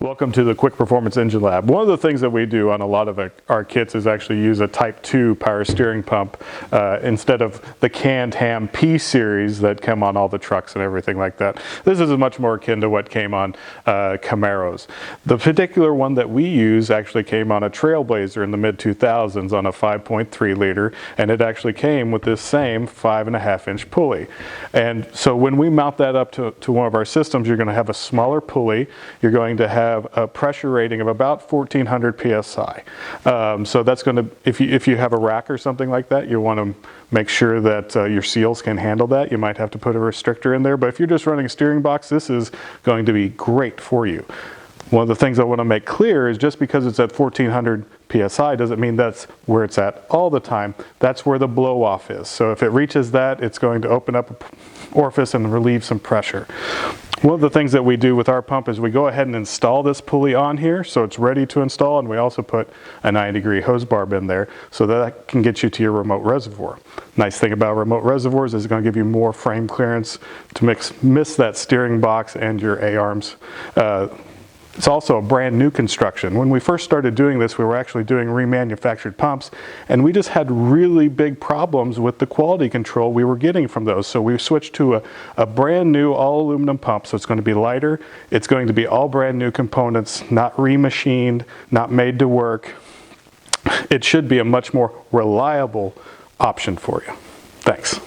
Welcome to the Kwik Performance Engine Lab. One of the things that we do on a lot of our kits is actually use a Type-2 power steering pump instead of the canned ham P series that come on all the trucks and everything like that. This is much more akin to what came on Camaros. The particular one that we use actually came on a Trailblazer in the mid-2000s on a 5.3 liter, and it actually came with this same 5.5-inch pulley. And so when we mount that up to one of our systems, you're going to have a smaller pulley. You're going to have a pressure rating of about 1400 psi. So that's going to, if you have a rack or something like that, you want to make sure that your seals can handle that. You might have to put a restrictor in there, but if you're just running a steering box, this is going to be great for you. One of the things I want to make clear is just because it's at 1400 psi doesn't mean that's where it's at all the time. That's where the blow off is. So if it reaches that, it's going to open up an orifice and relieve some pressure. One of the things that we do with our pump is we go ahead and install this pulley on here so it's ready to install, and we also put a 90-degree hose barb in there so that can get you to your remote reservoir. Nice thing about remote reservoirs is it's going to give you more frame clearance to miss that steering box and your A-arms. It's also a brand new construction. When we first started doing this, we were actually doing remanufactured pumps, and we just had really big problems with the quality control we were getting from those. So we switched to a brand new all aluminum pump. So it's going to be lighter. It's going to be all brand new components, not remachined, not made to work. It should be a much more reliable option for you. Thanks.